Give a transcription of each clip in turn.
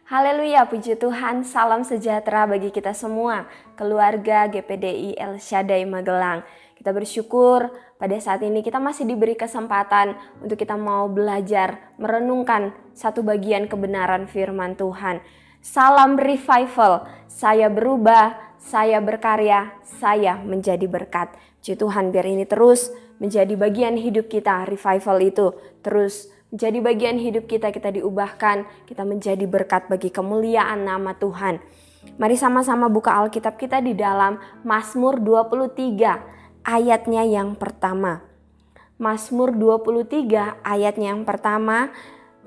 Haleluya, puji Tuhan, salam sejahtera bagi kita semua, keluarga GPDI El Shaddai Magelang. Kita bersyukur pada saat ini kita masih diberi kesempatan untuk kita mau belajar, merenungkan satu bagian kebenaran firman Tuhan. Salam revival, saya berubah, saya berkarya, saya menjadi berkat. Puji Tuhan, biar ini terus menjadi bagian hidup kita, revival itu terus menjadi bagian hidup kita, kita diubahkan, kita menjadi berkat bagi kemuliaan nama Tuhan. Mari sama-sama buka Alkitab kita di dalam Mazmur 23 ayatnya yang pertama. Mazmur 23 ayatnya yang pertama,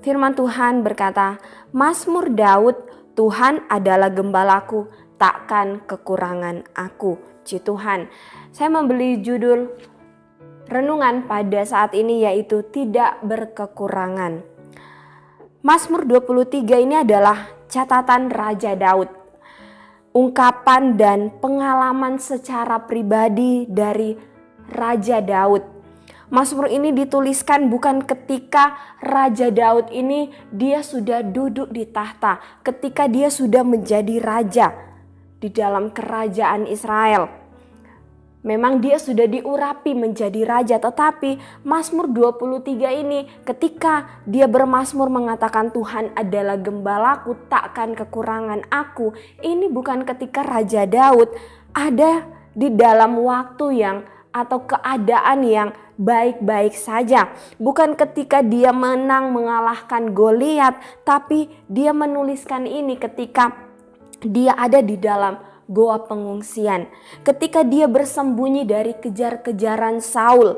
firman Tuhan berkata, Mazmur Daud, Tuhan adalah gembalaku, takkan kekurangan aku. Puji Tuhan. Saya membeli judul renungan pada saat ini yaitu tidak berkekurangan. Mazmur 23 ini adalah catatan Raja Daud. Ungkapan dan pengalaman secara pribadi dari Raja Daud. Mazmur ini dituliskan bukan ketika Raja Daud ini dia sudah duduk di tahta, ketika dia sudah menjadi raja di dalam kerajaan Israel. Memang dia sudah diurapi menjadi raja, tetapi Mazmur 23 ini ketika dia bermazmur mengatakan Tuhan adalah gembalaku, takkan kekurangan aku. Ini bukan ketika Raja Daud ada di dalam waktu yang atau keadaan yang baik-baik saja. Bukan ketika dia menang mengalahkan Goliat, tapi dia menuliskan ini ketika dia ada di dalam goa pengungsian, ketika dia bersembunyi dari kejar-kejaran Saul,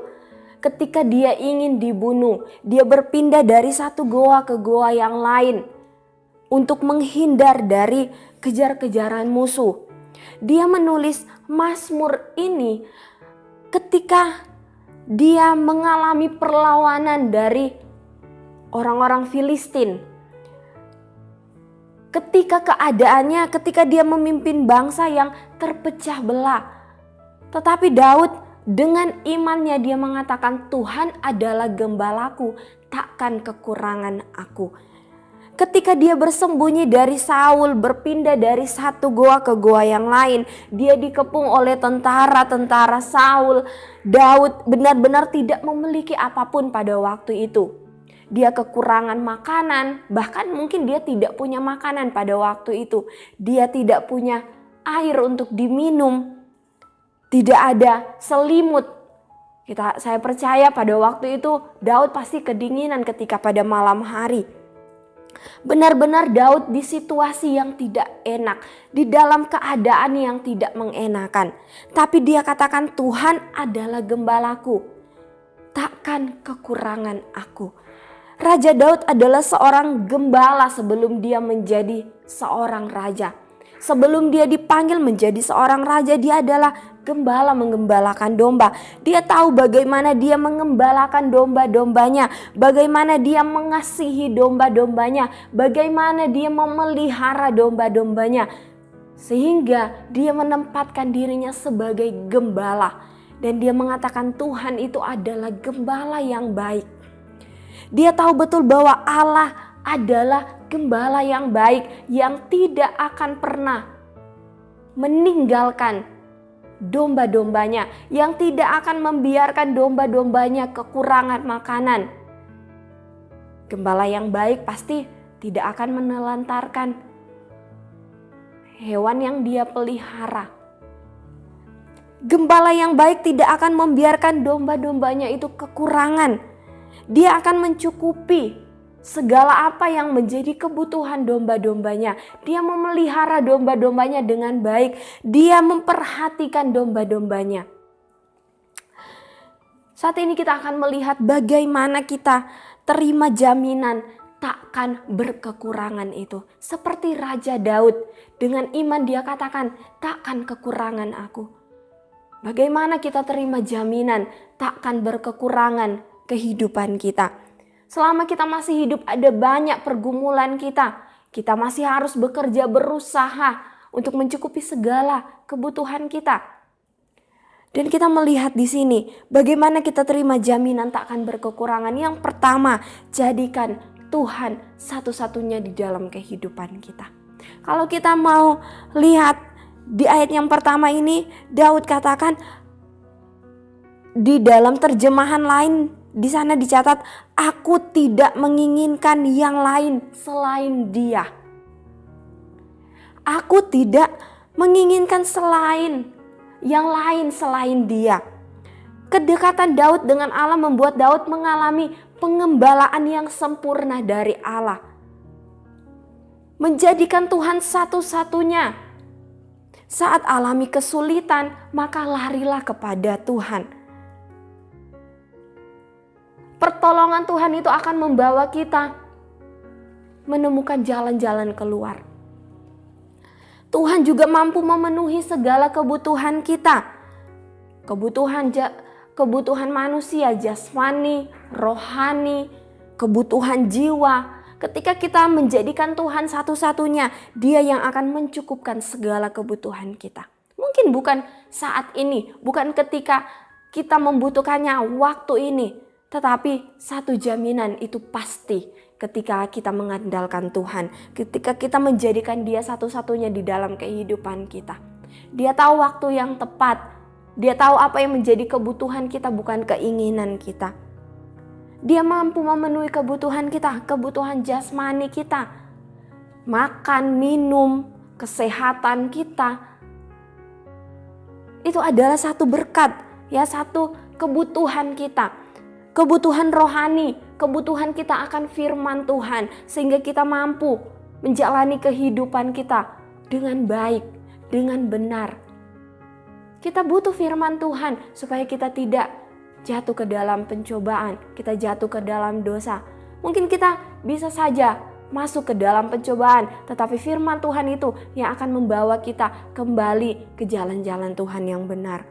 ketika dia ingin dibunuh, dia berpindah dari satu goa ke goa yang lain untuk menghindar dari kejar-kejaran musuh. Dia menulis Mazmur ini ketika dia mengalami perlawanan dari orang-orang Filistin. Ketika dia memimpin bangsa yang terpecah belah. Tetapi Daud dengan imannya dia mengatakan Tuhan adalah gembalaku, takkan kekurangan aku. Ketika dia bersembunyi dari Saul, berpindah dari satu goa ke goa yang lain, dia dikepung oleh tentara-tentara Saul. Daud benar-benar tidak memiliki apapun pada waktu itu. Dia kekurangan makanan, bahkan mungkin dia tidak punya makanan pada waktu itu. Dia tidak punya air untuk diminum, tidak ada selimut. Saya percaya pada waktu itu Daud pasti kedinginan ketika pada malam hari. Benar-benar Daud di situasi yang tidak enak, di dalam keadaan yang tidak mengenakan. Tapi dia katakan Tuhan adalah gembalaku, takkan kekurangan aku. Raja Daud adalah seorang gembala sebelum dia menjadi seorang raja. Sebelum dia dipanggil menjadi seorang raja, dia adalah gembala menggembalakan domba. Dia tahu bagaimana dia mengembalakan domba-dombanya, bagaimana dia mengasihi domba-dombanya, bagaimana dia memelihara domba-dombanya. Sehingga dia menempatkan dirinya sebagai gembala. Dan dia mengatakan Tuhan itu adalah gembala yang baik. Dia tahu betul bahwa Allah adalah gembala yang baik yang tidak akan pernah meninggalkan domba-dombanya, yang tidak akan membiarkan domba-dombanya kekurangan makanan. Gembala yang baik pasti tidak akan menelantarkan hewan yang dia pelihara. Gembala yang baik tidak akan membiarkan domba-dombanya itu kekurangan. Dia akan mencukupi segala apa yang menjadi kebutuhan domba-dombanya. Dia memelihara domba-dombanya dengan baik. Dia memperhatikan domba-dombanya. Saat ini kita akan melihat bagaimana kita terima jaminan takkan berkekurangan itu. Seperti Raja Daud, dengan iman dia katakan takkan kekurangan aku. Bagaimana kita terima jaminan takkan berkekurangan kehidupan kita. Selama kita masih hidup ada banyak pergumulan kita. Kita masih harus bekerja, berusaha untuk mencukupi segala kebutuhan kita. Dan kita melihat di sini bagaimana kita terima jaminan tak akan berkekurangan. Yang pertama, jadikan Tuhan satu-satunya di dalam kehidupan kita. Kalau kita mau lihat di ayat yang pertama ini, Daud katakan di dalam terjemahan lain di sana dicatat, aku tidak menginginkan yang lain selain Dia. Aku tidak menginginkan yang lain selain Dia. Kedekatan Daud dengan Allah membuat Daud mengalami pengembalaan yang sempurna dari Allah. Menjadikan Tuhan satu-satunya. Saat alami kesulitan, maka larilah kepada Tuhan. Pertolongan Tuhan itu akan membawa kita menemukan jalan-jalan keluar. Tuhan juga mampu memenuhi segala kebutuhan kita. Kebutuhan manusia, jasmani, rohani, kebutuhan jiwa. Ketika kita menjadikan Tuhan satu-satunya, Dia yang akan mencukupkan segala kebutuhan kita. Mungkin bukan saat ini, bukan ketika kita membutuhkannya waktu ini. Tetapi satu jaminan itu pasti ketika kita mengandalkan Tuhan. Ketika kita menjadikan Dia satu-satunya di dalam kehidupan kita. Dia tahu waktu yang tepat. Dia tahu apa yang menjadi kebutuhan kita, bukan keinginan kita. Dia mampu memenuhi kebutuhan kita, kebutuhan jasmani kita. Makan, minum, kesehatan kita. Itu adalah satu berkat, ya, satu kebutuhan kita. Kebutuhan rohani, kebutuhan kita akan firman Tuhan. Sehingga kita mampu menjalani kehidupan kita dengan baik, dengan benar. Kita butuh firman Tuhan supaya kita tidak jatuh ke dalam pencobaan, kita jatuh ke dalam dosa. Mungkin kita bisa saja masuk ke dalam pencobaan, tetapi firman Tuhan itu yang akan membawa kita kembali ke jalan-jalan Tuhan yang benar.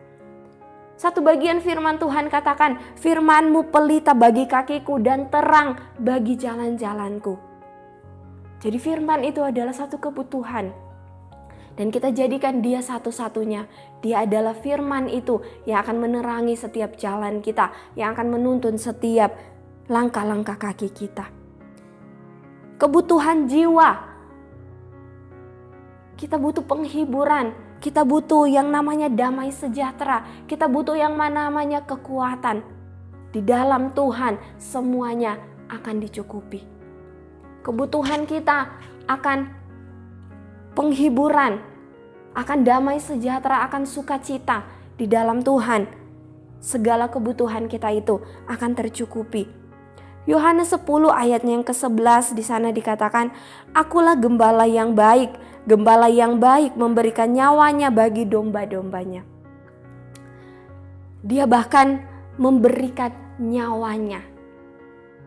Satu bagian firman Tuhan katakan, firman-Mu pelita bagi kakiku dan terang bagi jalan-jalanku. Jadi firman itu adalah satu kebutuhan. Dan kita jadikan Dia satu-satunya. Dia adalah firman itu yang akan menerangi setiap jalan kita, yang akan menuntun setiap langkah-langkah kaki kita. Kebutuhan jiwa. Kita butuh penghiburan. Kita butuh yang namanya damai sejahtera. Kita butuh yang namanya kekuatan. Di dalam Tuhan semuanya akan dicukupi. Kebutuhan kita akan penghiburan, akan damai sejahtera, akan sukacita di dalam Tuhan. Segala kebutuhan kita itu akan tercukupi. Yohanes 10 ayatnya yang ke-11 di sana dikatakan, akulah gembala yang baik. Gembala yang baik memberikan nyawanya bagi domba-dombanya. Dia bahkan memberikan nyawanya.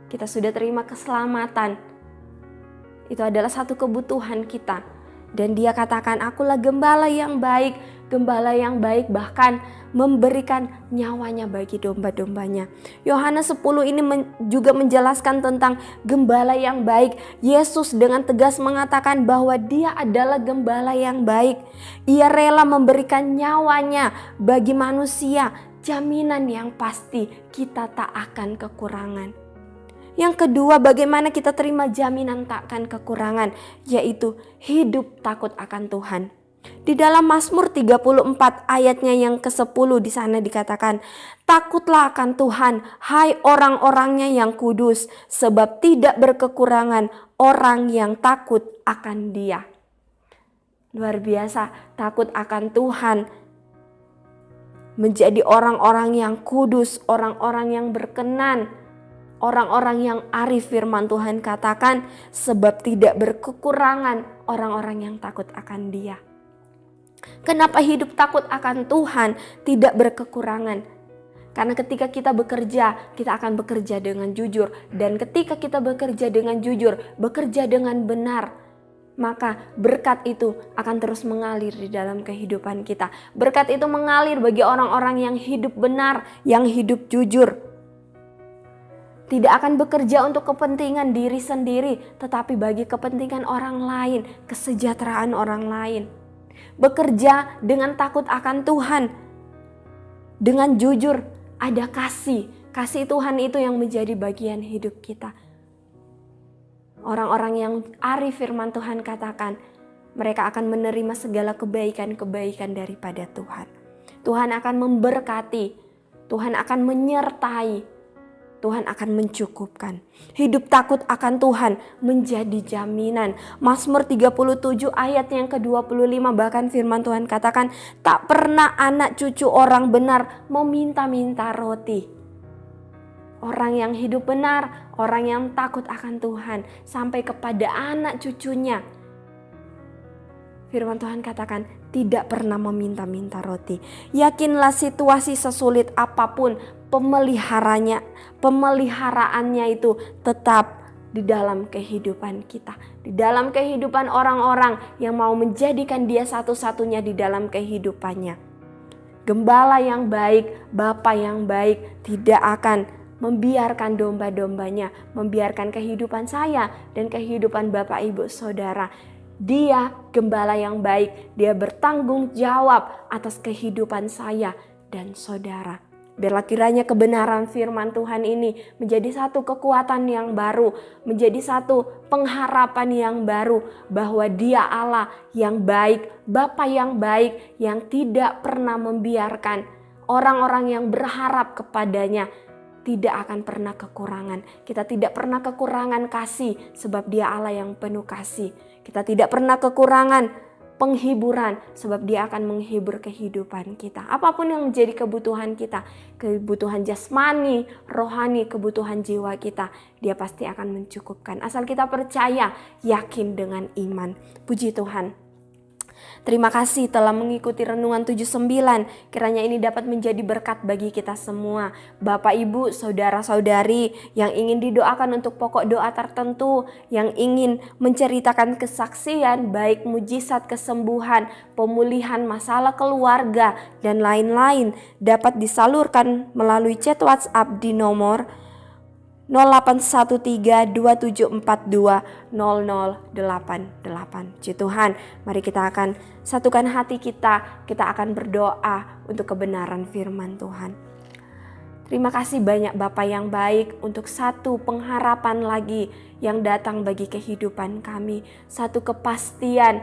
Kita sudah terima keselamatan. Itu adalah satu kebutuhan kita. Dan Dia katakan, akulah gembala yang baik. Gembala yang baik bahkan memberikan nyawanya bagi domba-dombanya. Yohanes 10 ini juga menjelaskan tentang gembala yang baik. Yesus dengan tegas mengatakan bahwa Dia adalah gembala yang baik. Ia rela memberikan nyawanya bagi manusia. Jaminan yang pasti kita tak akan kekurangan. Yang kedua, bagaimana kita terima jaminan tak akan kekurangan, yaitu hidup takut akan Tuhan. Di dalam Mazmur 34 ayatnya yang ke-10 di sana dikatakan, takutlah akan Tuhan, hai orang-orangnya yang kudus, sebab tidak berkekurangan orang yang takut akan Dia. Luar biasa, takut akan Tuhan. Menjadi orang-orang yang kudus, orang-orang yang berkenan, orang-orang yang arif, firman Tuhan katakan, sebab tidak berkekurangan orang-orang yang takut akan Dia. Kenapa hidup takut akan Tuhan tidak berkekurangan? Karena ketika kita bekerja, kita akan bekerja dengan jujur. Dan ketika kita bekerja dengan jujur, bekerja dengan benar, maka berkat itu akan terus mengalir di dalam kehidupan kita. Berkat itu mengalir bagi orang-orang yang hidup benar, yang hidup jujur. Tidak akan bekerja untuk kepentingan diri sendiri, tetapi bagi kepentingan orang lain, kesejahteraan orang lain. Bekerja dengan takut akan Tuhan, dengan jujur, ada kasih. Kasih Tuhan itu yang menjadi bagian hidup kita. Orang-orang yang arif firman Tuhan katakan, mereka akan menerima segala kebaikan-kebaikan daripada Tuhan. Tuhan akan memberkati, Tuhan akan menyertai, Tuhan akan mencukupkan. Hidup takut akan Tuhan menjadi jaminan. Mazmur 37 ayat yang ke-25 bahkan firman Tuhan katakan, tak pernah anak cucu orang benar meminta-minta roti. Orang yang hidup benar, orang yang takut akan Tuhan, sampai kepada anak cucunya, firman Tuhan katakan tidak pernah meminta-minta roti. Yakinlah situasi sesulit apapun, pemeliharaannya itu tetap di dalam kehidupan kita, di dalam kehidupan orang-orang yang mau menjadikan dia satu-satunya di dalam kehidupannya. Gembala yang baik, Bapa yang baik tidak akan membiarkan domba-dombanya, membiarkan kehidupan saya dan kehidupan Bapak Ibu Saudara. Dia gembala yang baik, dia bertanggung jawab atas kehidupan saya dan saudara. Biarlah kiranya kebenaran firman Tuhan ini menjadi satu kekuatan yang baru, menjadi satu pengharapan yang baru bahwa Dia Allah yang baik, Bapa yang baik yang tidak pernah membiarkan orang-orang yang berharap kepadanya tidak akan pernah kekurangan. Kita tidak pernah kekurangan kasih sebab Dia Allah yang penuh kasih. Kita tidak pernah kekurangan penghiburan sebab Dia akan menghibur kehidupan kita. Apapun yang menjadi kebutuhan kita, kebutuhan jasmani, rohani, kebutuhan jiwa kita, Dia pasti akan mencukupkan. Asal kita percaya, yakin dengan iman. Puji Tuhan. Terima kasih telah mengikuti Renungan 79. Kiranya ini dapat menjadi berkat bagi kita semua. Bapak, Ibu, saudara-saudari yang ingin didoakan untuk pokok doa tertentu, yang ingin menceritakan kesaksian, baik mujizat kesembuhan, pemulihan masalah keluarga, dan lain-lain, dapat disalurkan melalui chat WhatsApp di nomor 081327420088. Puji Tuhan, mari kita akan satukan hati kita akan berdoa untuk kebenaran firman Tuhan. Terima kasih banyak Bapa yang baik untuk satu pengharapan lagi yang datang bagi kehidupan kami. Satu kepastian,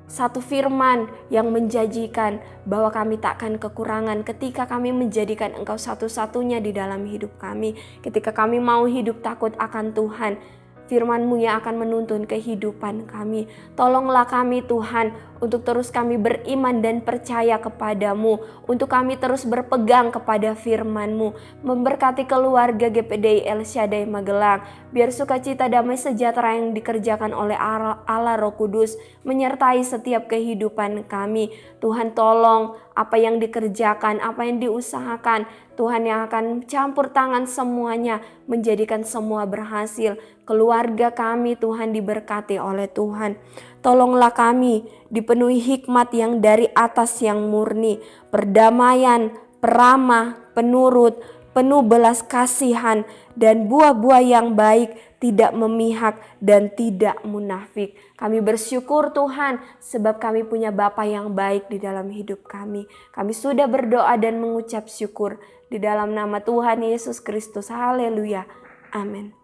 satu firman yang menjanjikan bahwa kami takkan kekurangan ketika kami menjadikan Engkau satu-satunya di dalam hidup kami. Ketika kami mau hidup takut akan Tuhan, firman-Mu yang akan menuntun kehidupan kami. Tolonglah kami Tuhan untuk terus kami beriman dan percaya kepadamu. Untuk kami terus berpegang kepada firman-Mu. Memberkati keluarga GPDI El Shaddai Magelang. Biar sukacita damai sejahtera yang dikerjakan oleh Allah Roh Kudus menyertai setiap kehidupan kami. Tuhan tolong apa yang dikerjakan, apa yang diusahakan, Tuhan yang akan campur tangan semuanya menjadikan semua berhasil. Keluarga kami Tuhan diberkati oleh Tuhan. Tolonglah kami dipenuhi hikmat yang dari atas yang murni, perdamaian, peramah, penurut, penuh belas kasihan, dan buah-buah yang baik, tidak memihak dan tidak munafik. Kami bersyukur Tuhan sebab kami punya Bapa yang baik di dalam hidup kami. Kami sudah berdoa dan mengucap syukur di dalam nama Tuhan Yesus Kristus. Haleluya. Amin.